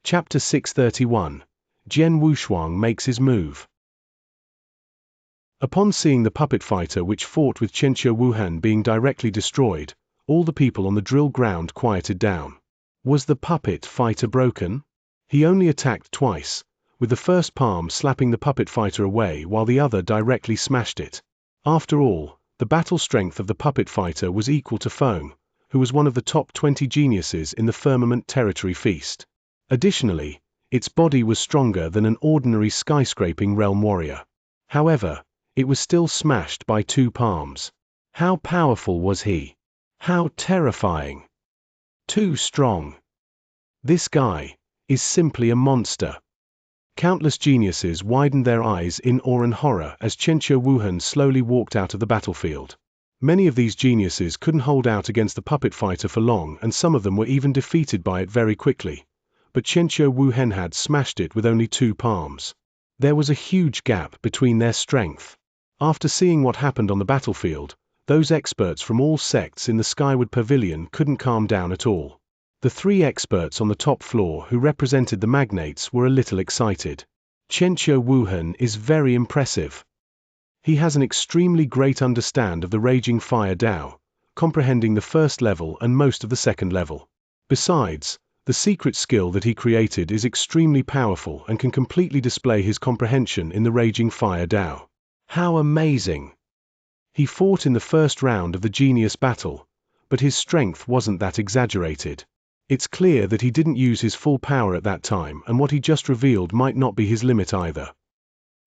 Chapter 631. Jian Wushuang makes his move. Upon seeing the puppet fighter which fought with Xianxia Wuhan being directly destroyed, all the people on the drill ground quieted down. Was the puppet fighter broken? He only attacked twice, with the first palm slapping the puppet fighter away while the other directly smashed it. After all, the battle strength of the puppet fighter was equal to Feng, who was one of the top 20 geniuses in the Firmament Territory Feast. Additionally, its body was stronger than an ordinary skyscraping realm warrior. However, it was still smashed by 2 palms. How powerful was he? How terrifying! Too strong. This guy is simply a monster. Countless geniuses widened their eyes in awe and horror as Xianxia Wuhan slowly walked out of the battlefield. Many of these geniuses couldn't hold out against the puppet fighter for long, and some of them were even defeated by it very quickly. But Xianxia Wuhan had smashed it with only 2 palms. There was a huge gap between their strength. After seeing what happened on the battlefield, those experts from all sects in the Skyward Pavilion couldn't calm down at all. The 3 experts on the top floor who represented the magnates were a little excited. Xianxia Wuhan is very impressive. He has an extremely great understand of the Raging Fire Dao, comprehending the first level and most of the second level. Besides, the secret skill that he created is extremely powerful and can completely display his comprehension in the Raging Fire Dao. How amazing! He fought in the first round of the genius battle, but his strength wasn't that exaggerated. It's clear that he didn't use his full power at that time, and what he just revealed might not be his limit either.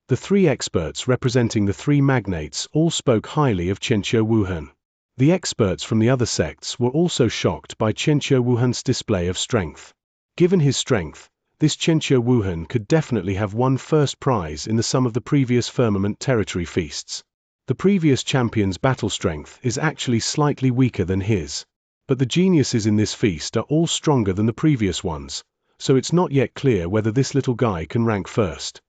The 3 experts representing the 3 magnates all spoke highly of Xianxia Wuhan. The experts from the other sects were also shocked by Xianxia Wuhan's display of strength. Given his strength, this Xianxia Wuhan could definitely have won first prize in the sum of the previous Firmament Territory Feasts. The previous champion's battle strength is actually slightly weaker than his. But the geniuses in this feast are all stronger than the previous ones, so it's not yet clear whether this little guy can rank first.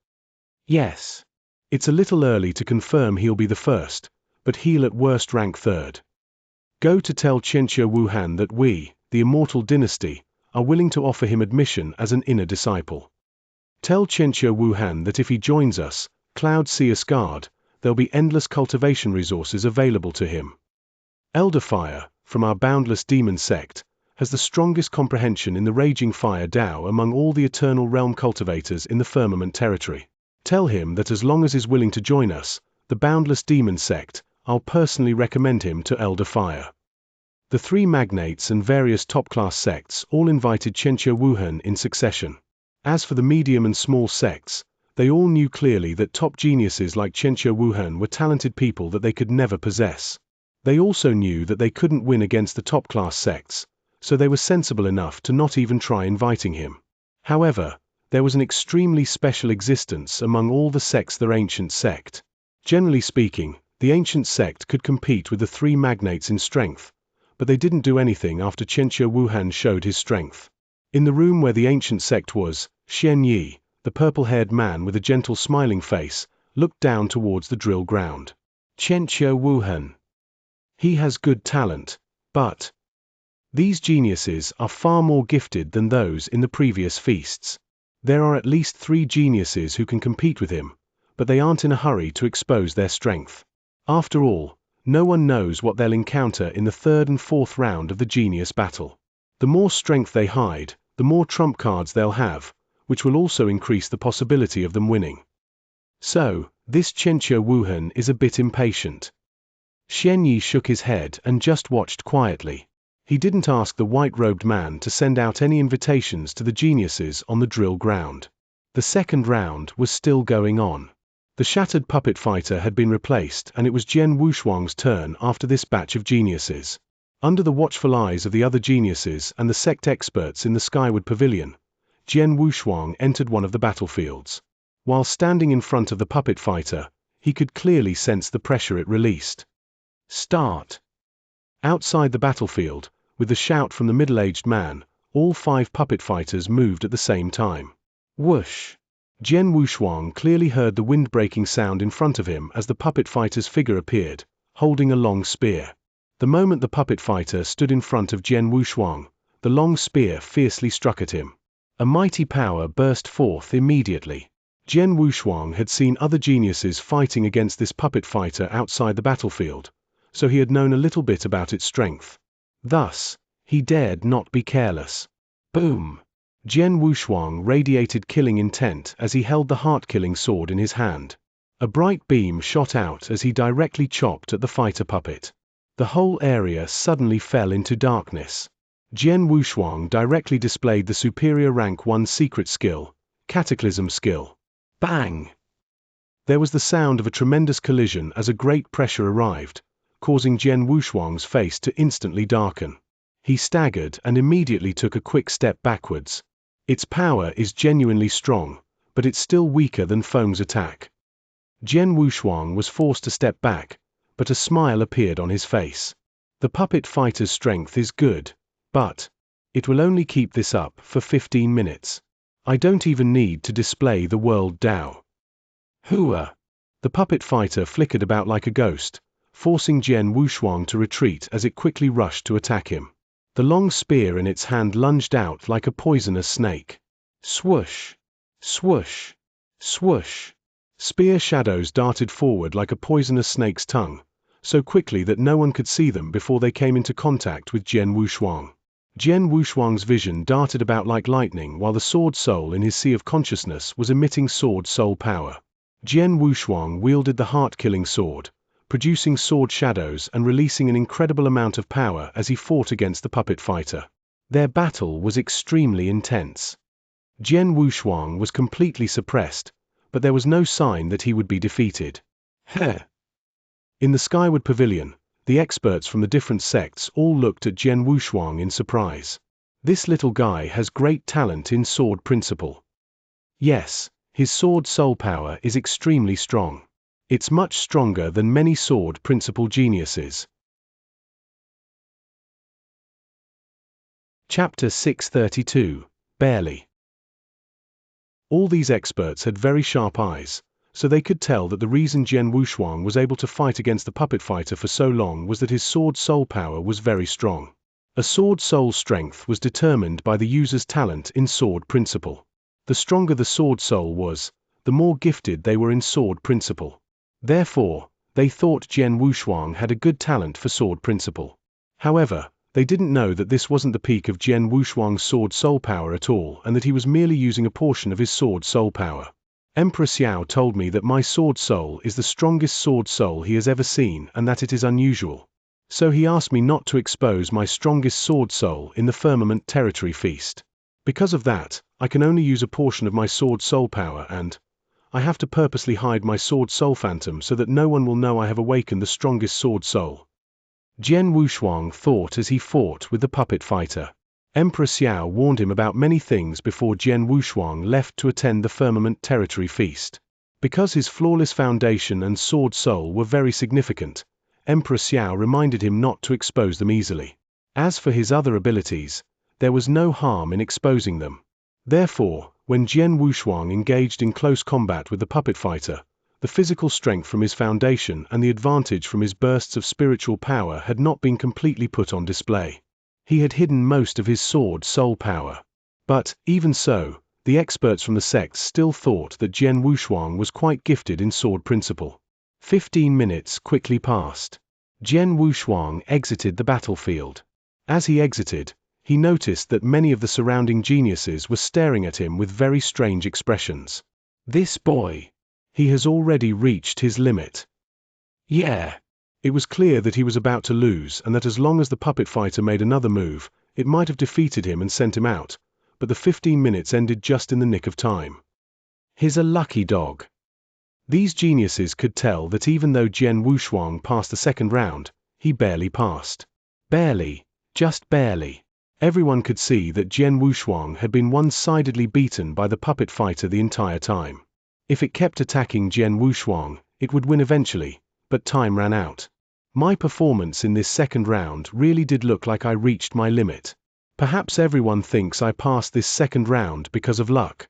Yes. It's a little early to confirm he'll be the first, but he'll at worst rank third. Go to tell Xianxia Wuhan that we, the Immortal Dynasty, are willing to offer him admission as an inner disciple. Tell Xianxia Wuhan that if he joins us, Cloud Seer's Guard, there'll be endless cultivation resources available to him. Elder Fire, from our Boundless Demon sect, has the strongest comprehension in the Raging Fire Dao among all the Eternal Realm cultivators in the Firmament Territory. Tell him that as long as he's willing to join us, the Boundless Demon sect, I'll personally recommend him to Elder Fire. The 3 magnates and various top-class sects all invited Xianxia Wuhan in succession. As for the medium and small sects, they all knew clearly that top geniuses like Xianxia Wuhan were talented people that they could never possess. They also knew that they couldn't win against the top-class sects, so they were sensible enough to not even try inviting him. However, there was an extremely special existence among all the sects, the Ancient Sect. Generally speaking, the Ancient Sect could compete with the 3 magnates in strength, but they didn't do anything after Xianxia Wuhan showed his strength. In the room where the Ancient Sect was, Xianyi, the purple-haired man with a gentle smiling face, looked down towards the drill ground. Xianxia Wuhan. He has good talent, but these geniuses are far more gifted than those in the previous feasts. There are at least 3 geniuses who can compete with him, but they aren't in a hurry to expose their strength. After all, no one knows what they'll encounter in the 3rd and 4th round of the genius battle. The more strength they hide, the more trump cards they'll have, which will also increase the possibility of them winning. So, this Xianxia Wuhan is a bit impatient. Xianyi shook his head and just watched quietly. He didn't ask the white-robed man to send out any invitations to the geniuses on the drill ground. The 2nd round was still going on. The shattered puppet fighter had been replaced, and it was Jian Wushuang's turn after this batch of geniuses. Under the watchful eyes of the other geniuses and the sect experts in the Skyward Pavilion, Jian Wushuang entered one of the battlefields. While standing in front of the puppet fighter, he could clearly sense the pressure it released. Start! Outside the battlefield, with the shout from the middle-aged man, all 5 puppet fighters moved at the same time. Whoosh! Jian Wushuang clearly heard the wind-breaking sound in front of him as the puppet fighter's figure appeared, holding a long spear. The moment the puppet fighter stood in front of Jian Wushuang, the long spear fiercely struck at him. A mighty power burst forth immediately. Jian Wushuang had seen other geniuses fighting against this puppet fighter outside the battlefield, so he had known a little bit about its strength. Thus, he dared not be careless. Boom! Jian Wushuang radiated killing intent as he held the heart-killing sword in his hand. A bright beam shot out as he directly chopped at the fighter puppet. The whole area suddenly fell into darkness. Jian Wushuang directly displayed the superior rank 1 secret skill, Cataclysm skill. Bang! There was the sound of a tremendous collision as a great pressure arrived, causing Jian Wushuang's face to instantly darken. He staggered and immediately took a quick step backwards. Its power is genuinely strong, but it's still weaker than Feng's attack. Jian Wushuang was forced to step back, but a smile appeared on his face. The puppet fighter's strength is good, but it will only keep this up for 15 minutes. I don't even need to display the world Dao. Hooah! The puppet fighter flickered about like a ghost, forcing Jian Wushuang to retreat as it quickly rushed to attack him. The long spear in its hand lunged out like a poisonous snake. Swoosh! Swoosh! Swoosh! Spear shadows darted forward like a poisonous snake's tongue, so quickly that no one could see them before they came into contact with Jian Wushuang. Jian Wushuang's vision darted about like lightning while the sword soul in his sea of consciousness was emitting sword soul power. Jian Wushuang wielded the heart-killing sword, producing sword shadows and releasing an incredible amount of power as he fought against the puppet fighter. Their battle was extremely intense. Jian Wushuang was completely suppressed, but there was no sign that he would be defeated. Heh! In the Skyward Pavilion, the experts from the different sects all looked at Jian Wushuang in surprise. This little guy has great talent in sword principle. Yes, his sword soul power is extremely strong. It's much stronger than many sword principle geniuses. Chapter 632, Barely. All these experts had very sharp eyes, so they could tell that the reason Jian Wushuang was able to fight against the puppet fighter for so long was that his sword soul power was very strong. A sword soul strength was determined by the user's talent in sword principle. The stronger the sword soul was, the more gifted they were in sword principle. Therefore, they thought Jian Wushuang had a good talent for sword principle. However, they didn't know that this wasn't the peak of Jian Wushuang's sword soul power at all and that he was merely using a portion of his sword soul power. Emperor Xiao told me that my sword soul is the strongest sword soul he has ever seen and that it is unusual. So he asked me not to expose my strongest sword soul in the Firmament Territory Feast. Because of that, I can only use a portion of my sword soul power and I have to purposely hide my sword soul phantom so that no one will know I have awakened the strongest sword soul. Jian Wushuang thought as he fought with the puppet fighter. Emperor Xiao warned him about many things before Jian Wushuang left to attend the Firmament Territory Feast. Because his flawless foundation and sword soul were very significant, Emperor Xiao reminded him not to expose them easily. As for his other abilities, there was no harm in exposing them. Therefore, when Jian Wushuang engaged in close combat with the puppet fighter, the physical strength from his foundation and the advantage from his bursts of spiritual power had not been completely put on display. He had hidden most of his sword soul power. But, even so, the experts from the sects still thought that Jian Wushuang was quite gifted in sword principle. 15 minutes quickly passed. Jian Wushuang exited the battlefield. As he exited, he noticed that many of the surrounding geniuses were staring at him with very strange expressions. This boy. He has already reached his limit. Yeah. It was clear that he was about to lose and that as long as the puppet fighter made another move, it might have defeated him and sent him out, but the 15 minutes ended just in the nick of time. He's a lucky dog. These geniuses could tell that even though Jian Wushuang passed the second round, he barely passed. Barely, just barely. Everyone could see that Jian Wushuang had been one-sidedly beaten by the puppet fighter the entire time. If it kept attacking Jian Wushuang, it would win eventually, but time ran out. My performance in this second round really did look like I reached my limit. Perhaps everyone thinks I passed this second round because of luck.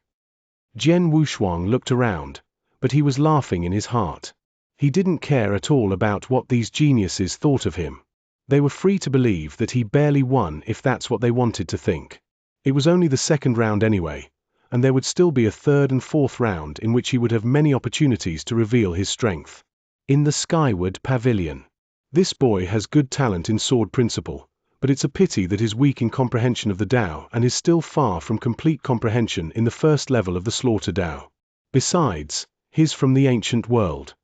Jian Wushuang looked around, but he was laughing in his heart. He didn't care at all about what these geniuses thought of him. They were free to believe that he barely won if that's what they wanted to think. It was only the second round anyway, and there would still be a third and fourth round in which he would have many opportunities to reveal his strength. In the Skyward Pavilion. This boy has good talent in sword principle, but it's a pity that he's weak in comprehension of the Tao and is still far from complete comprehension in the first level of the Slaughter Tao. Besides, he's from the ancient world.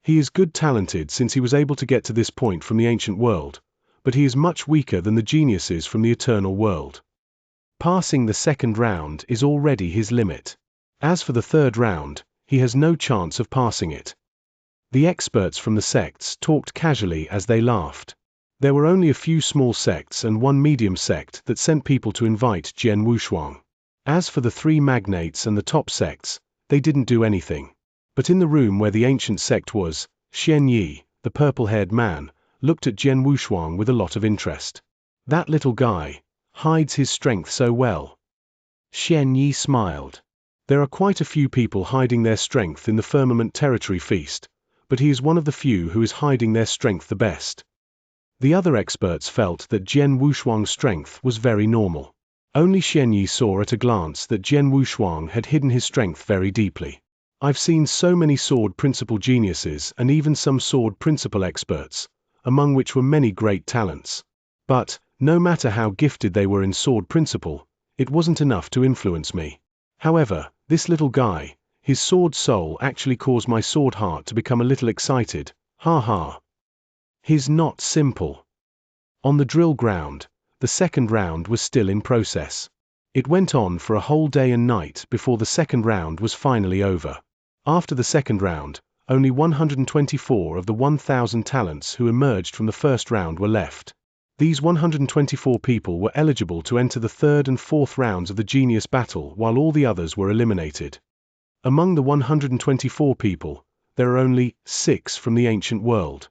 He is good talented since he was able to get to this point from the ancient world, but he is much weaker than the geniuses from the eternal world. Passing the second round is already his limit. As for the third round, he has no chance of passing it. The experts from the sects talked casually as they laughed. There were only a few small sects and one medium sect that sent people to invite Jian Wushuang. As for the three magnates and the top sects, they didn't do anything. But in the room where the ancient sect was, Xianxia, the purple-haired man, looked at Jian Wushuang with a lot of interest. That little guy hides his strength so well. Xianxia smiled. There are quite a few people hiding their strength in the Firmament Territory Feast, but he is one of the few who is hiding their strength the best. The other experts felt that Jian Wushuang's strength was very normal. Only Xianxia saw at a glance that Jian Wushuang had hidden his strength very deeply. I've seen so many sword principle geniuses and even some sword principle experts, among which were many great talents. But, no matter how gifted they were in sword principle, it wasn't enough to influence me. However, this little guy, his sword soul actually caused my sword heart to become a little excited. Ha ha. He's not simple. On the drill ground, the second round was still in process. It went on for a whole day and night before the second round was finally over. After the second round, only 124 of the 1,000 talents who emerged from the first round were left. These 124 people were eligible to enter the third and fourth rounds of the Genius Battle while all the others were eliminated. Among the 124 people, there are only 6 from the ancient world.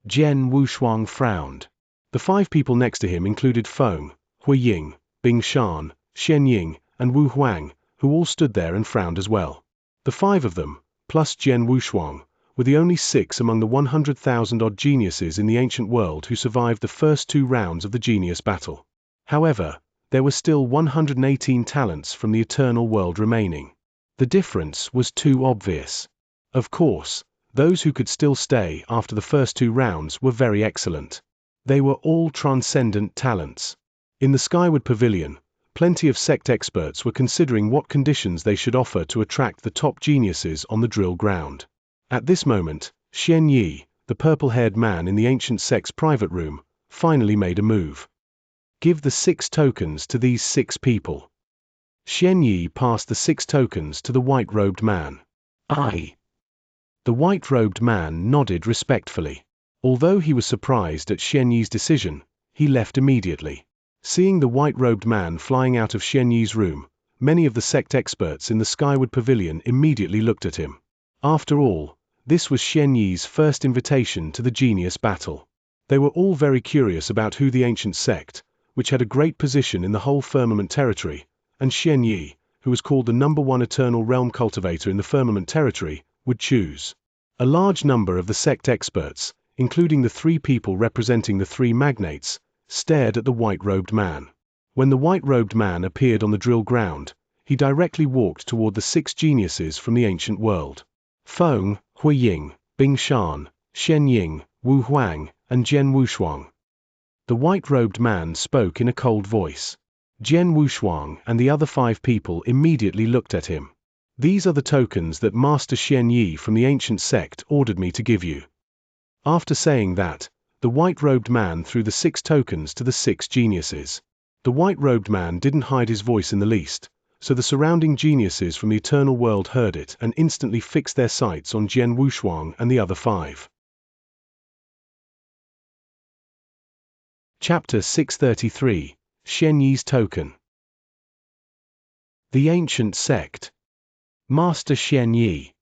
Jian Wushuang frowned. The 5 people next to him included Feng, Huiying, Bing Shan, Shenying, and Wu Huang, who all stood there and frowned as well. The 5 of them, plus Jian Wushuang, were the only 6 among the 100,000-odd geniuses in the ancient world who survived the first 2 rounds of the Genius Battle. However, there were still 118 talents from the eternal world remaining. The difference was too obvious. Of course, those who could still stay after the first 2 rounds were very excellent. They were all transcendent talents. In the Skyward Pavilion, plenty of sect experts were considering what conditions they should offer to attract the top geniuses on the drill ground. At this moment, Xianxia, the purple-haired man in the ancient sect's private room, finally made a move. Give the 6 tokens to these 6 people. Xianxia passed the 6 tokens to the white-robed man. Aye. The white-robed man nodded respectfully. Although he was surprised at Xianxia's decision, he left immediately. Seeing the white-robed man flying out of Xianxia's room, many of the sect experts in the Skyward Pavilion immediately looked at him. After all, this was Xianxia's first invitation to the Genius Battle. They were all very curious about who the ancient sect, which had a great position in the whole Firmament Territory, and Xianxia, who was called the #1 Eternal Realm Cultivator in the Firmament Territory, would choose. A large number of the sect experts, including the 3 people representing the 3 magnates, stared at the white-robed man. When the white-robed man appeared on the drill ground, he directly walked toward the 6 geniuses from the ancient world. Feng, Huiying, Bing Shan, Shenying, Wu Huang, and Jian Wushuang. The white-robed man spoke in a cold voice. Jian Wushuang and the other 5 people immediately looked at him. These are the tokens that Master Xianxia from the ancient sect ordered me to give you. After saying that, the white-robed man threw the 6 tokens to the 6 geniuses. The white-robed man didn't hide his voice in the least, so the surrounding geniuses from the eternal world heard it and instantly fixed their sights on Jian Wushuang and the other 5. Chapter 633, Xianxia's Token. The Ancient Sect. Master Xianxia.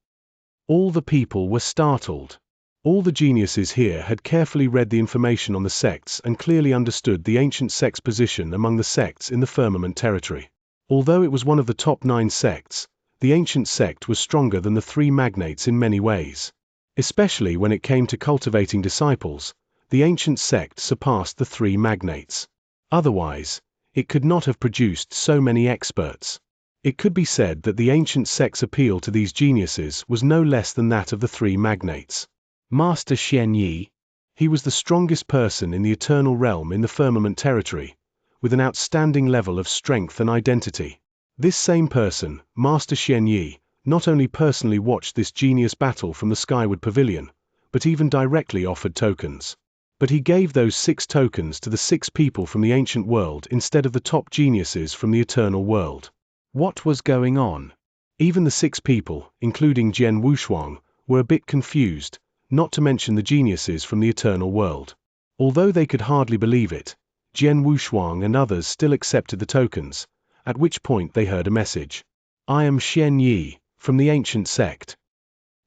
All the people were startled. All the geniuses here had carefully read the information on the sects and clearly understood the ancient sect's position among the sects in the Firmament Territory. Although it was one of the top 9 sects, the ancient sect was stronger than the 3 magnates in many ways. Especially when it came to cultivating disciples, the ancient sect surpassed the 3 magnates. Otherwise, it could not have produced so many experts. It could be said that the ancient sect's appeal to these geniuses was no less than that of the three magnates. Master Xianxia. He was the strongest person in the eternal realm in the firmament territory, with an outstanding level of strength and identity. This same person, Master Xianxia, not only personally watched this genius battle from the skyward pavilion, but even directly offered tokens. But he gave those 6 tokens to the 6 people from the ancient world instead of the top geniuses from the eternal world. What was going on? Even the 6 people, including Jian Wushuang, were a bit confused, not to mention the geniuses from the eternal world. Although they could hardly believe it, Jian Wushuang and others still accepted the tokens, at which point they heard a message. I am Xianxia, from the ancient sect.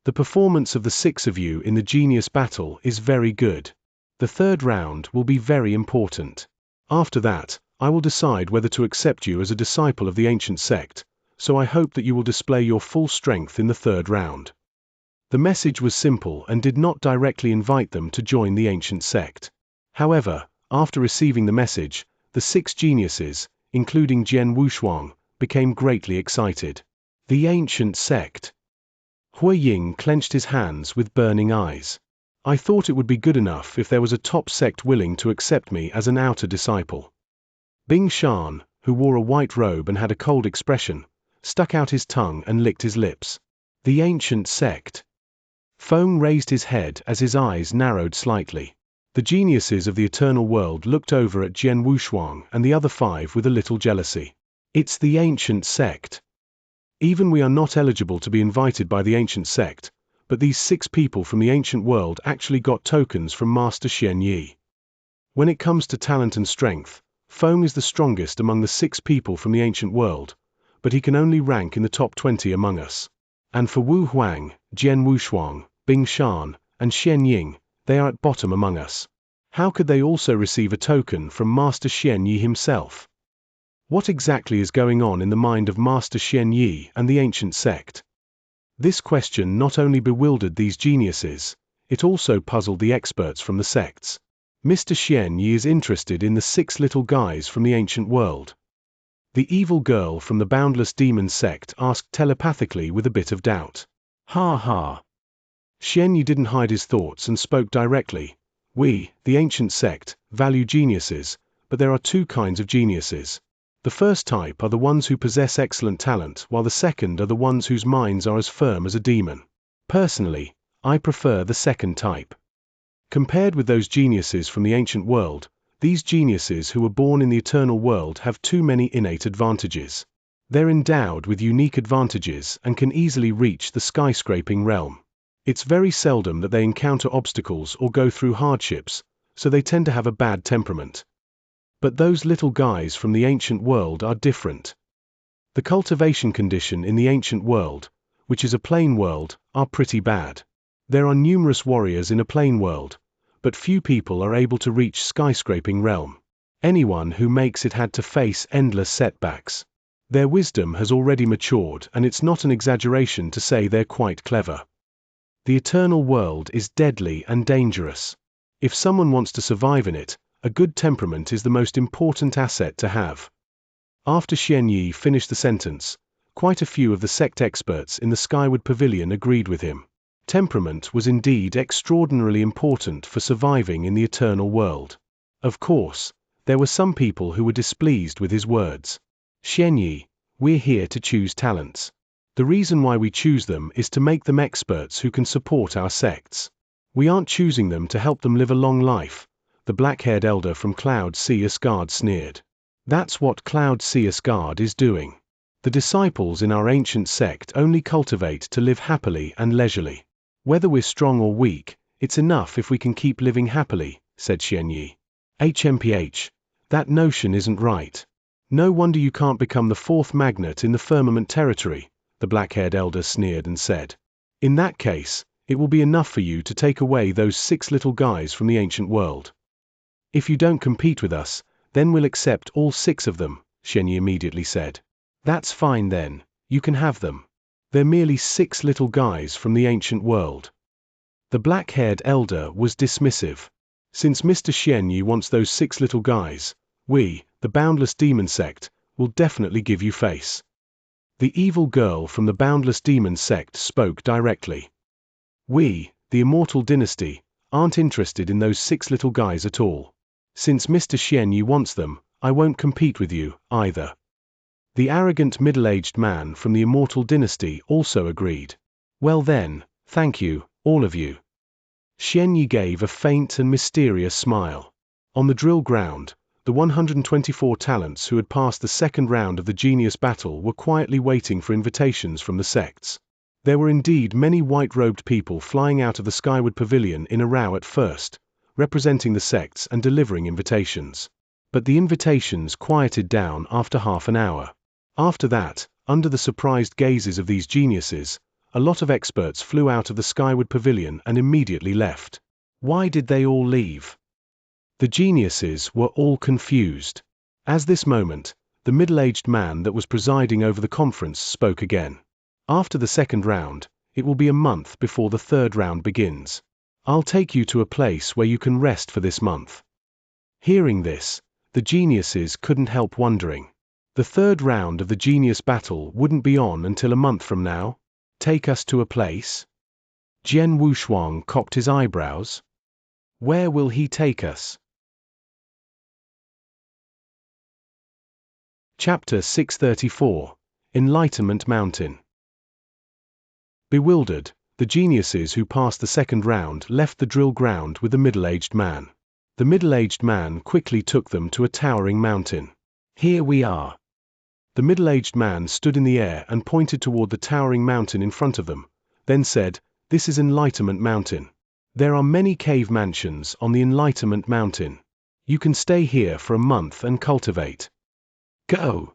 The performance of the 6 of you in the genius battle is very good. The 3rd round will be very important. After that, I will decide whether to accept you as a disciple of the ancient sect, so I hope that you will display your full strength in the 3rd round. The message was simple and did not directly invite them to join the ancient sect. However, after receiving the message, the 6 geniuses, including Jian Wushuang, became greatly excited. The ancient sect. Hui Ying clenched his hands with burning eyes. I thought it would be good enough if there was a top sect willing to accept me as an outer disciple. Bing Shan, who wore a white robe and had a cold expression, stuck out his tongue and licked his lips. The ancient sect. Feng raised his head as his eyes narrowed slightly. The geniuses of the eternal world looked over at Jian Wushuang and the other 5 with a little jealousy. It's the ancient sect. Even we are not eligible to be invited by the ancient sect, but these 6 people from the ancient world actually got tokens from Master Xianxia. When it comes to talent and strength, Feng is the strongest among the 6 people from the ancient world, but he can only rank in the top 20 among us. And for Wu Huang, Jian Wushuang, Bing Shan, and Xian Ying, they are at bottom among us. How could they also receive a token from Master Xianxia himself? What exactly is going on in the mind of Master Xianxia and the ancient sect? This question not only bewildered these geniuses, it also puzzled the experts from the sects. Mr. Xianxia is interested in the 6 little guys from the ancient world. The evil girl from the Boundless Demon sect asked telepathically with a bit of doubt. Ha ha. Xianxia didn't hide his thoughts and spoke directly. We, the ancient sect, value geniuses, but there are 2 kinds of geniuses. The first type are the ones who possess excellent talent, while the second are the ones whose minds are as firm as a demon. Personally, I prefer the second type. Compared with those geniuses from the ancient world, these geniuses who were born in the eternal world have too many innate advantages. They're endowed with unique advantages and can easily reach the skyscraping realm. It's very seldom that they encounter obstacles or go through hardships, so they tend to have a bad temperament. But those little guys from the ancient world are different. The cultivation condition in the ancient world, which is a plain world, are pretty bad. There are numerous warriors in a plain world, but few people are able to reach skyscraping realm. Anyone who makes it had to face endless setbacks. Their wisdom has already matured, and it's not an exaggeration to say they're quite clever. The eternal world is deadly and dangerous. If someone wants to survive in it, a good temperament is the most important asset to have. After Xianxia finished the sentence, quite a few of the sect experts in the Skyward Pavilion agreed with him. Temperament was indeed extraordinarily important for surviving in the eternal world. Of course, there were some people who were displeased with his words. Xianxia, we're here to choose talents. The reason why we choose them is to make them experts who can support our sects. We aren't choosing them to help them live a long life, the black-haired elder from Cloud Sea Asgard sneered. That's what Cloud Sea Asgard is doing. The disciples in our ancient sect only cultivate to live happily and leisurely. Whether we're strong or weak, it's enough if we can keep living happily, said Xianxia. HMPH, that notion isn't right. No wonder you can't become the 4th magnate in the firmament territory, the black-haired elder sneered and said. In that case, it will be enough for you to take away those 6 little guys from the ancient world. If you don't compete with us, then we'll accept all 6 of them, Xianxia immediately said. That's fine then, you can have them. They're merely 6 little guys from the ancient world. The black-haired elder was dismissive. Since Mr. Xianxia wants those 6 little guys, we, the Boundless Demon Sect, will definitely give you face. The evil girl from the Boundless Demon Sect spoke directly. We, the Immortal Dynasty, aren't interested in those 6 little guys at all. Since Mr. Xianxia wants them, I won't compete with you, either. The arrogant middle-aged man from the Immortal Dynasty also agreed. Well then, thank you, all of you. Xianxia gave a faint and mysterious smile. On the drill ground, the 124 talents who had passed the second round of the genius battle were quietly waiting for invitations from the sects. There were indeed many white-robed people flying out of the Skyward Pavilion in a row at first, representing the sects and delivering invitations. But the invitations quieted down after half an hour. After that, under the surprised gazes of these geniuses, a lot of experts flew out of the Skyward Pavilion and immediately left. Why did they all leave? The geniuses were all confused. At this moment, the middle-aged man that was presiding over the conference spoke again. After the second round, it will be a month before the third round begins. I'll take you to a place where you can rest for this month. Hearing this, the geniuses couldn't help wondering. The third round of the genius battle wouldn't be on until a month from now? Take us to a place? Jian Wushuang cocked his eyebrows. Where will he take us? Chapter 634. Enlightenment Mountain. Bewildered, the geniuses who passed the second round left the drill ground with the middle-aged man. The middle-aged man quickly took them to a towering mountain. Here we are. The middle-aged man stood in the air and pointed toward the towering mountain in front of them, then said, "This is Enlightenment Mountain. There are many cave mansions on the Enlightenment Mountain. You can stay here for a month and cultivate. Go."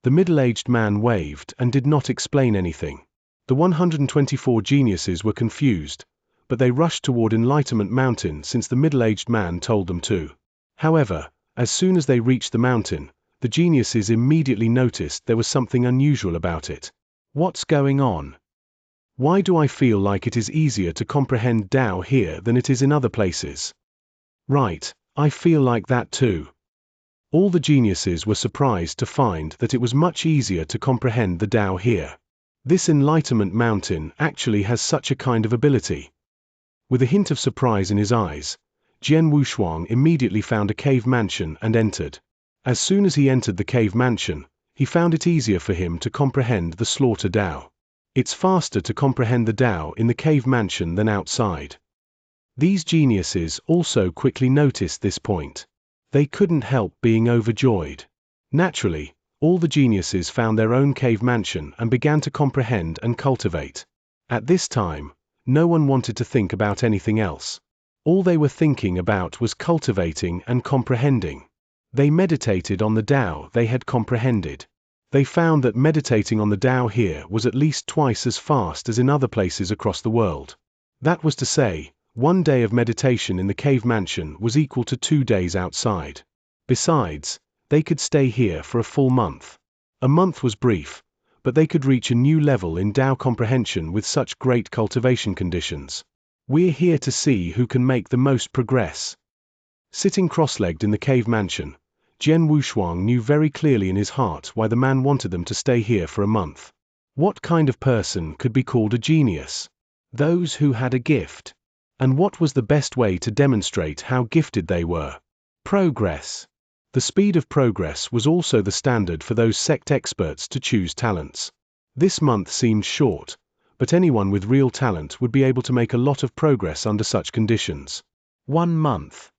The middle-aged man waved and did not explain anything. The 124 geniuses were confused, but they rushed toward Enlightenment Mountain since the middle-aged man told them to. However, as soon as they reached the mountain, the geniuses immediately noticed there was something unusual about it. What's going on? Why do I feel like it is easier to comprehend Tao here than it is in other places? Right, I feel like that too. All the geniuses were surprised to find that it was much easier to comprehend the Tao here. This Enlightenment Mountain actually has such a kind of ability. With a hint of surprise in his eyes, Jian Wushuang immediately found a cave mansion and entered. As soon as he entered the cave mansion, he found it easier for him to comprehend the slaughter Tao. It's faster to comprehend the Tao in the cave mansion than outside. These geniuses also quickly noticed this point. They couldn't help being overjoyed. Naturally, all the geniuses found their own cave mansion and began to comprehend and cultivate. At this time, no one wanted to think about anything else. All they were thinking about was cultivating and comprehending. They meditated on the Tao they had comprehended. They found that meditating on the Tao here was at least twice as fast as in other places across the world. That was to say, 1 day of meditation in the cave mansion was equal to 2 days outside. Besides, they could stay here for a full month. A month was brief, but they could reach a new level in Tao comprehension with such great cultivation conditions. We're here to see who can make the most progress. Sitting cross-legged in the cave mansion, Jian Wushuang knew very clearly in his heart why the man wanted them to stay here for a month. What kind of person could be called a genius? Those who had a gift. And what was the best way to demonstrate how gifted they were? Progress. The speed of progress was also the standard for those sect experts to choose talents. This month seemed short, but anyone with real talent would be able to make a lot of progress under such conditions. 1 month.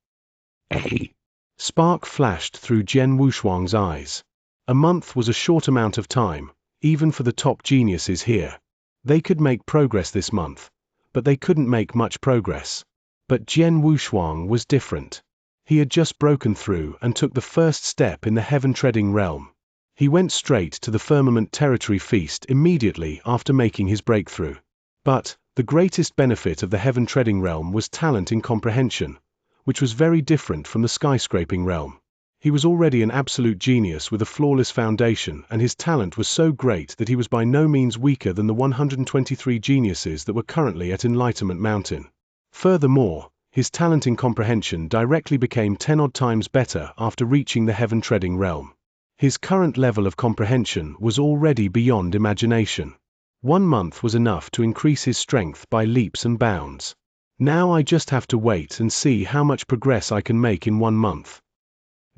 A spark flashed through Jian Wushuang's eyes. A month was a short amount of time, even for the top geniuses here. They could make progress this month, but they couldn't make much progress. But Jian Wushuang was different. He had just broken through and took the first step in the heaven-treading realm. He went straight to the firmament territory feast immediately after making his breakthrough. But the greatest benefit of the heaven-treading realm was talent in comprehension, which was very different from the skyscraping realm. He was already an absolute genius with a flawless foundation, and his talent was so great that he was by no means weaker than the 123 geniuses that were currently at Enlightenment Mountain. Furthermore, His talent in comprehension directly became 10-odd times better after reaching the heaven-treading realm. His current level of comprehension was already beyond imagination. 1 month was enough to increase his strength by leaps and bounds. Now I just have to wait and see how much progress I can make in 1 month.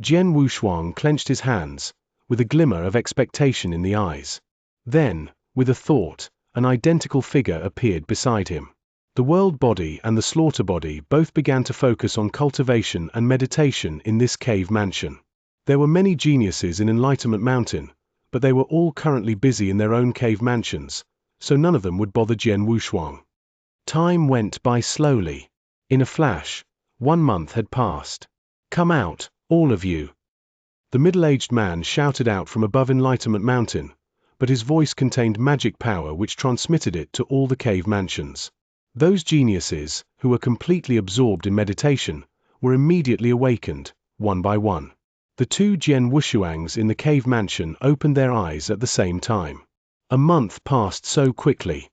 Jian Wushuang clenched his hands, with a glimmer of expectation in the eyes. Then, with a thought, an identical figure appeared beside him. The world body and the slaughter body both began to focus on cultivation and meditation in this cave mansion. There were many geniuses in Enlightenment Mountain, but they were all currently busy in their own cave mansions, so none of them would bother Jian Wushuang. Time went by slowly. In a flash, 1 month had passed. "Come out, all of you!" The middle-aged man shouted out from above Enlightenment Mountain, but his voice contained magic power which transmitted it to all the cave mansions. Those geniuses, who were completely absorbed in meditation, were immediately awakened, one by one. The 2 Jian Wushuangs in the cave mansion opened their eyes at the same time. A month passed so quickly.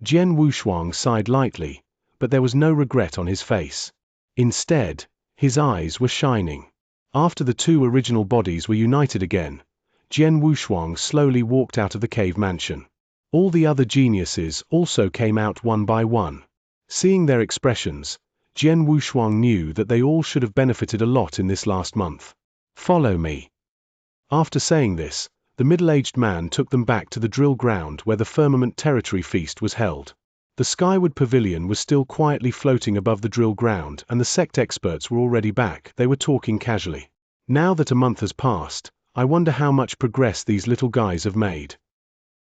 Jian Wushuang sighed lightly, but there was no regret on his face. Instead, his eyes were shining. After the 2 original bodies were united again, Jian Wushuang slowly walked out of the cave mansion. All the other geniuses also came out one by one. Seeing their expressions, Jian Wushuang knew that they all should have benefited a lot in this last month. "Follow me." After saying this, the middle-aged man took them back to the drill ground where the Firmament Territory Feast was held. The Skyward Pavilion was still quietly floating above the drill ground, and the sect experts were already back. They were talking casually. "Now that a month has passed, I wonder how much progress these little guys have made.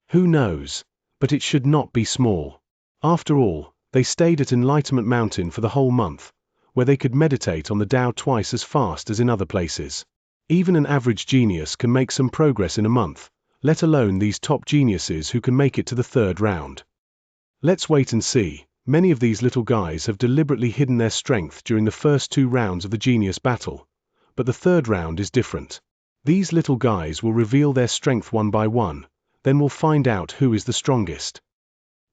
Who knows, but it should not be small. After all, they stayed at Enlightenment Mountain for the whole month, where they could meditate on the Tao twice as fast as in other places. Even an average genius can make some progress in a month, let alone these top geniuses who can make it to the 3rd round. Let's wait and see. Many of these little guys have deliberately hidden their strength during the first 2 rounds of the genius battle, but the 3rd round is different. These little guys will reveal their strength one by one, then we'll find out who is the strongest."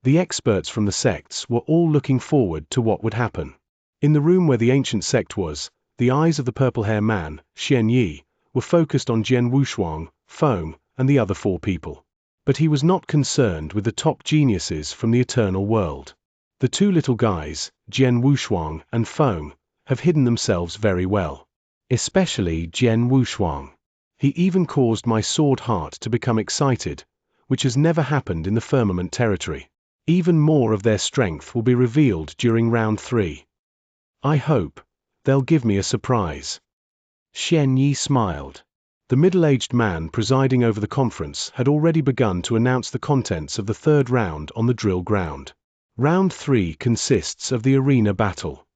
The experts from the sects were all looking forward to what would happen. In the room where the ancient sect was, the eyes of the purple-hair man, Xianxia, were focused on Jian Wushuang, Feng, and the other 4 people. But he was not concerned with the top geniuses from the eternal world. The 2 little guys, Jian Wushuang and Feng, have hidden themselves very well. Especially Jian Wushuang. He even caused my sword heart to become excited, which has never happened in the Firmament Territory. Even more of their strength will be revealed during round 3. I hope they'll give me a surprise. Xianxia smiled. The middle-aged man presiding over the conference had already begun to announce the contents of the 3rd round on the drill ground. Round 3 consists of the arena battle.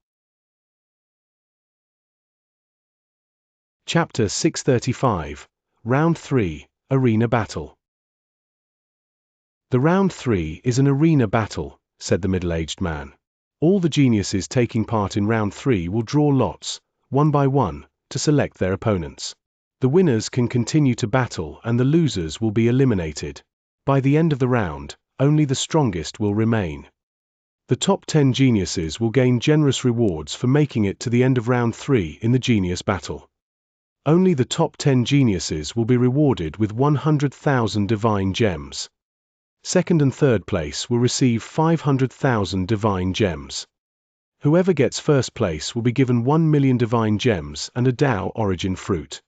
Chapter 635, Round 3, Arena Battle. "The round 3 is an arena battle," said the middle-aged man. "All the geniuses taking part in round 3 will draw lots, one by one, to select their opponents. The winners can continue to battle and the losers will be eliminated. By the end of the round, only the strongest will remain. The top 10 geniuses will gain generous rewards for making it to the end of round 3 in the genius battle. Only the top 10 geniuses will be rewarded with 100,000 divine gems. 2nd and 3rd place will receive 500,000 divine gems. Whoever gets 1st place will be given 1 million divine gems and a Tao origin fruit."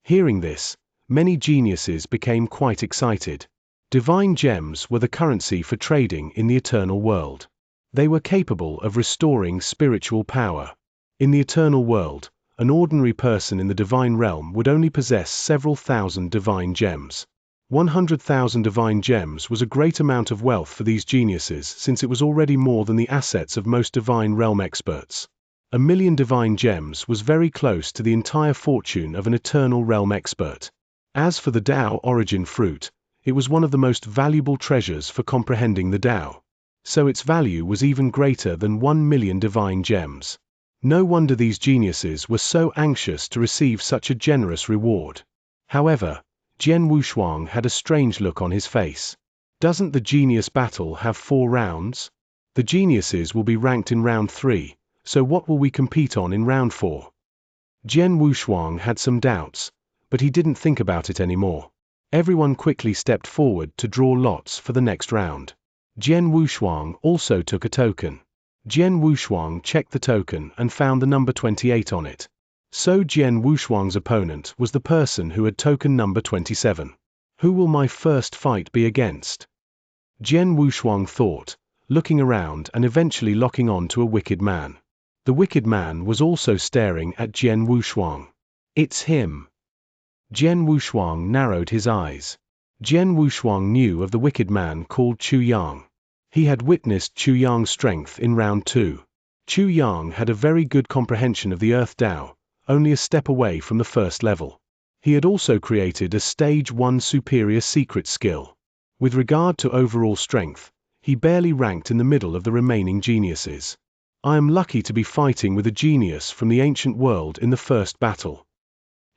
Hearing this, many geniuses became quite excited. Divine gems were the currency for trading in the eternal world. They were capable of restoring spiritual power. In the eternal world, an ordinary person in the divine realm would only possess several thousand divine gems. 100,000 divine gems was a great amount of wealth for these geniuses since it was already more than the assets of most divine realm experts. 1 million divine gems was very close to the entire fortune of an eternal realm expert. As for the Tao origin fruit, it was one of the most valuable treasures for comprehending the Tao. So its value was even greater than 1 million divine gems. No wonder these geniuses were so anxious to receive such a generous reward. However, Jian Wushuang had a strange look on his face. Doesn't the genius battle have 4 rounds? The geniuses will be ranked in round 3, So what will we compete on in round 4? Jian Wushuang had some doubts, but he didn't think about it anymore. Everyone quickly stepped forward to draw lots for the next round. Jian Wushuang also took a token. Jian Wushuang checked the token and found the number 28 on it. So Jian Wushuang's opponent was the person who had token number 27. Who will my first fight be against? Jian Wushuang thought, looking around and eventually locking on to a wicked man. The wicked man was also staring at Jian Wushuang. It's him. Jian Wushuang narrowed his eyes. Jian Wushuang knew of the wicked man called Chu Yang. He had witnessed Chu Yang's strength in round 2. Chu Yang had a very good comprehension of the Earth Tao, only a step away from the first level. He had also created a Stage 1 superior secret skill. With regard to overall strength, he barely ranked in the middle of the remaining geniuses. I am lucky to be fighting with a genius from the ancient world in the first battle.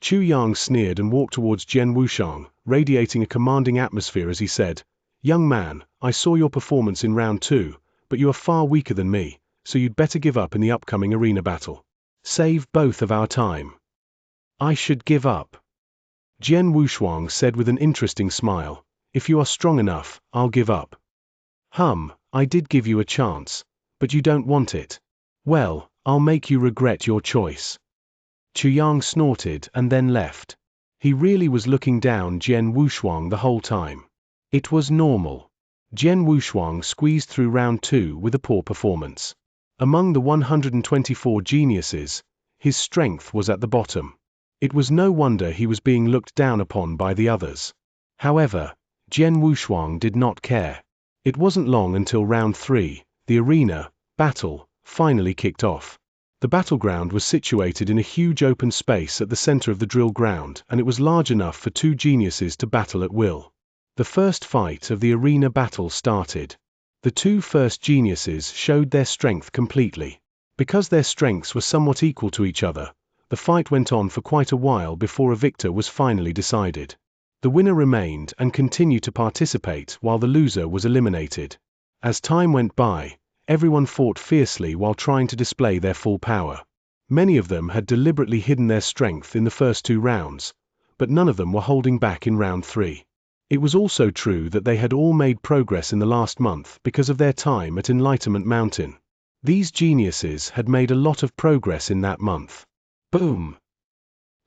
Chu Yang sneered and walked towards Jian Wushuang, radiating a commanding atmosphere as he said, "Young man, I saw your performance in round 2, but you are far weaker than me, so you'd better give up in the upcoming arena battle. Save both of our time." I should give up. Jian Wushuang said with an interesting smile, "If you are strong enough, I'll give up." I did give you a chance, but you don't want it. Well, I'll make you regret your choice. Chu Yang snorted and then left. He really was looking down Jian Wushuang the whole time. It was normal. Jian Wushuang squeezed through round 2 with a poor performance. Among the 124 geniuses, his strength was at the bottom. It was no wonder he was being looked down upon by the others. However, Jian Wushuang did not care. It wasn't long until round 3, the arena battle, finally kicked off. The battleground was situated in a huge open space at the center of the drill ground, and it was large enough for 2 geniuses to battle at will. The first fight of the arena battle started. The 2 first geniuses showed their strength completely. Because their strengths were somewhat equal to each other, the fight went on for quite a while before a victor was finally decided. The winner remained and continued to participate while the loser was eliminated. As time went by, everyone fought fiercely while trying to display their full power. Many of them had deliberately hidden their strength in the first 2 rounds, but none of them were holding back in round 3. It was also true that they had all made progress in the last month because of their time at Enlightenment Mountain. These geniuses had made a lot of progress in that month. Boom!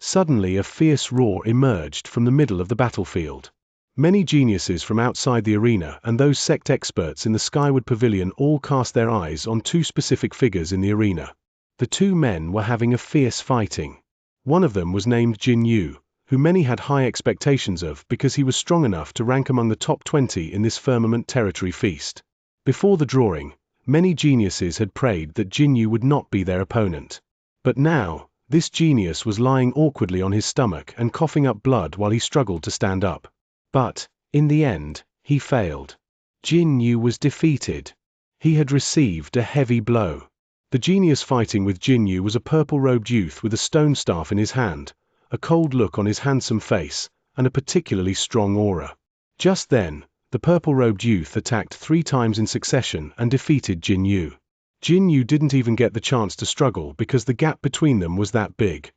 Suddenly a fierce roar emerged from the middle of the battlefield. Many geniuses from outside the arena and those sect experts in the Skyward Pavilion all cast their eyes on 2 specific figures in the arena. The 2 men were having a fierce fighting. One of them was named Jin Yu, who many had high expectations of because he was strong enough to rank among the top 20 in this Firmament Territory feast. Before the drawing, many geniuses had prayed that Jin Yu would not be their opponent. But now, this genius was lying awkwardly on his stomach and coughing up blood while he struggled to stand up. But, in the end, he failed. Jin Yu was defeated. He had received a heavy blow. The genius fighting with Jin Yu was a purple-robed youth with a stone staff in his hand, a cold look on his handsome face, and a particularly strong aura. Just then, the purple-robed youth attacked 3 times in succession and defeated Jin Yu. Jin Yu didn't even get the chance to struggle because the gap between them was that big.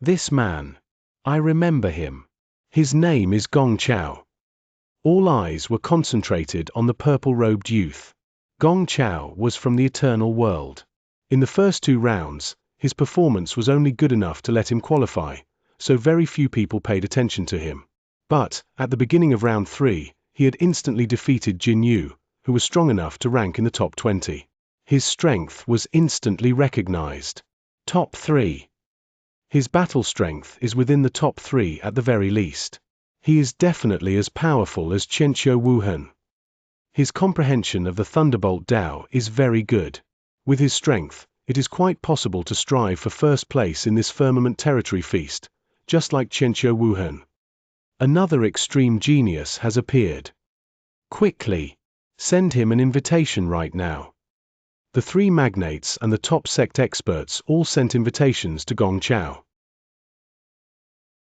This man. I remember him. His name is Gong Chao. All eyes were concentrated on the purple-robed youth. Gong Chao was from the Eternal World. In the first 2 rounds, his performance was only good enough to let him qualify, so very few people paid attention to him. But, at the beginning of round 3, he had instantly defeated Jin Yu, who was strong enough to rank in the top 20. His strength was instantly recognized. Top 3. His battle strength is within the top 3 at the very least. He is definitely as powerful as Xianxia Wuhan. His comprehension of the Thunderbolt Dao is very good. With his strength, it is quite possible to strive for first place in this Firmament Territory feast, just like Xianxia Wuhan. Another extreme genius has appeared. Quickly, send him an invitation right now. The 3 magnates and the top sect experts all sent invitations to Gong Chao.